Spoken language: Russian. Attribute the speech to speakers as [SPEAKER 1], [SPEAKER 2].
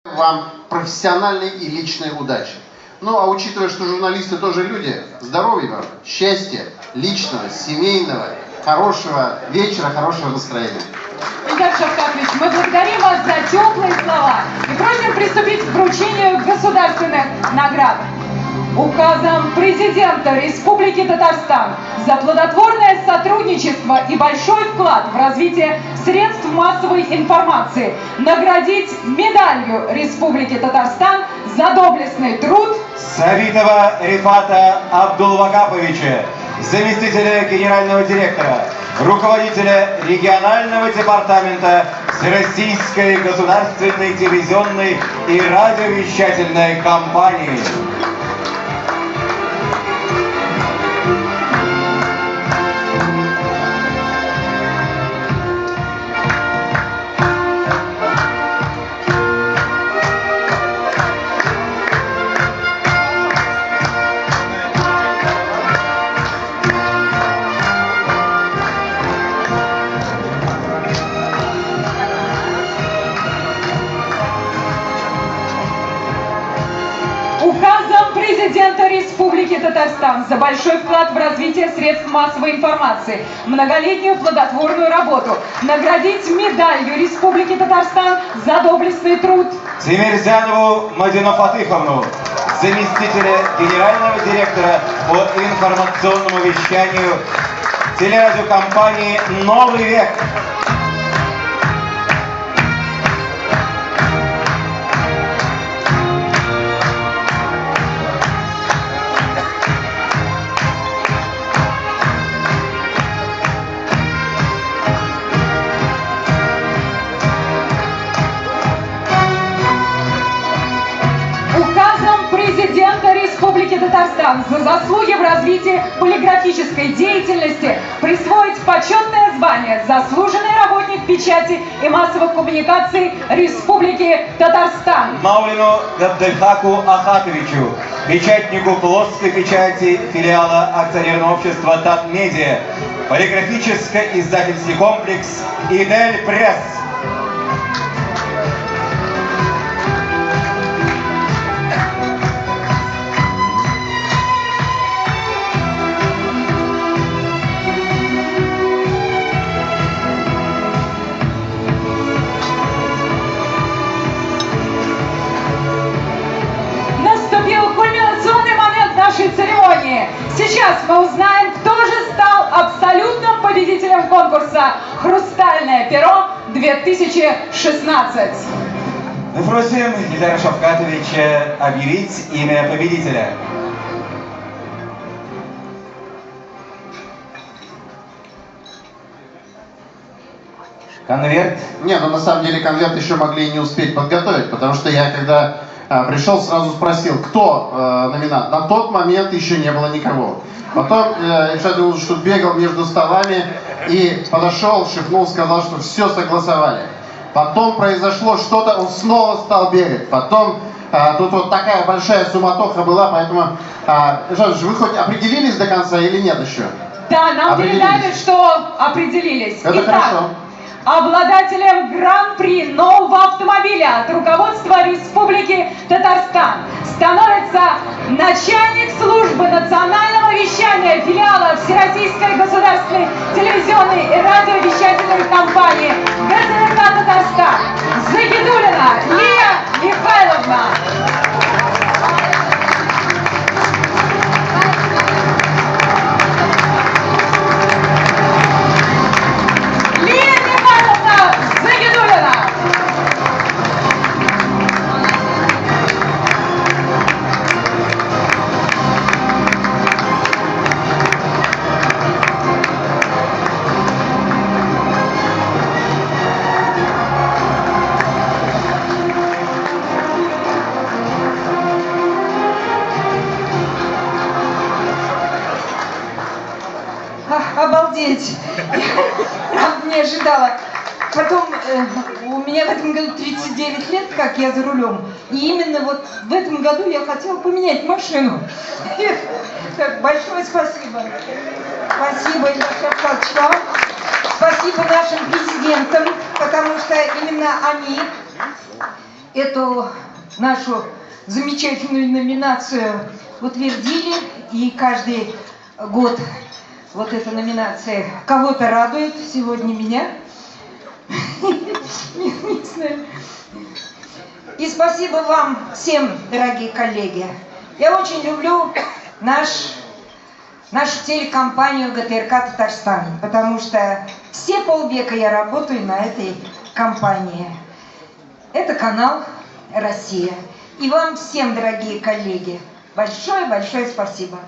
[SPEAKER 1] Вам профессиональной и личной удачи. Ну, а учитывая, что журналисты тоже люди, здоровья вам, счастья, личного, семейного, хорошего вечера, хорошего настроения.
[SPEAKER 2] Ильдар Шавкатович, мы благодарим вас за теплые слова и просим приступить к вручению государственных наград. Указом президента Республики Татарстан за плодотворное сотрудничество и большой вклад в развитие средств массовой информации наградить медалью Республики Татарстан за доблестный труд
[SPEAKER 3] Савитова Рифата Абдулвакаповича, заместителя генерального директора, руководителя регионального департамента Всероссийской государственной телевизионной и радиовещательной компании.
[SPEAKER 2] Указом президента Республики Татарстан за большой вклад в развитие средств массовой информации, многолетнюю плодотворную работу наградить медалью Республики Татарстан за доблестный труд
[SPEAKER 3] Тимирзянову Мадину Фатыховну, заместителя генерального директора по информационному вещанию телерадиокомпании «Новый век».
[SPEAKER 2] президента Республики Татарстан за заслуги в развитии полиграфической деятельности присвоить почетное звание «Заслуженный работник печати и массовых коммуникаций Республики Татарстан».
[SPEAKER 3] Маулину Габдельхаку Ахатовичу, печатнику плоской печати филиала акционерного общества «Татмедиа», полиграфическо-издательский комплекс «Идель Пресс».
[SPEAKER 2] Кульминационный момент нашей церемонии. Сейчас мы узнаем, кто же стал абсолютным победителем конкурса «Хрустальное перо-2016».
[SPEAKER 3] Мы просим Ильдара Шавкатовича объявить имя победителя. Конверт?
[SPEAKER 1] Не, ну на самом деле конверт еще могли и не успеть подготовить, потому что я когда пришел, сразу спросил, кто номинант. На тот момент еще не было никого. Потом Ильшат Юлович тут бегал между столами и подошел, шепнул, сказал, что все согласовали. Потом произошло что-то, он снова стал бегать. Потом тут вот такая большая суматоха была, поэтому, Ильшат Юлович, вы хоть определились до конца или нет еще?
[SPEAKER 2] Да, нам передали, что определились.
[SPEAKER 1] Это хорошо.
[SPEAKER 2] Обладателем гран-при нового автомобиля от руководства Республики Татарстан становится начальник службы национального вещания филиала Всероссийской государственной телевизионной и радиовещательной компании ГТРК Татарстан Загидуллина Лия Михайловна.
[SPEAKER 4] Обалдеть! Я не ожидала. Потом, у меня в этом году 39 лет, как я за рулем. И именно вот в этом году я хотела поменять машину. Большое спасибо. Спасибо, Ильдар Шавкатович, вам. Спасибо нашим президентам, потому что именно они эту нашу замечательную номинацию утвердили, и каждый год вот эта номинация кого-то радует, сегодня меня. Не знаю. И спасибо вам всем, дорогие коллеги. Я очень люблю нашу телекомпанию ГТРК Татарстан, потому что все полвека я работаю на этой компании. Это канал «Россия». И вам всем, дорогие коллеги, большое-большое спасибо.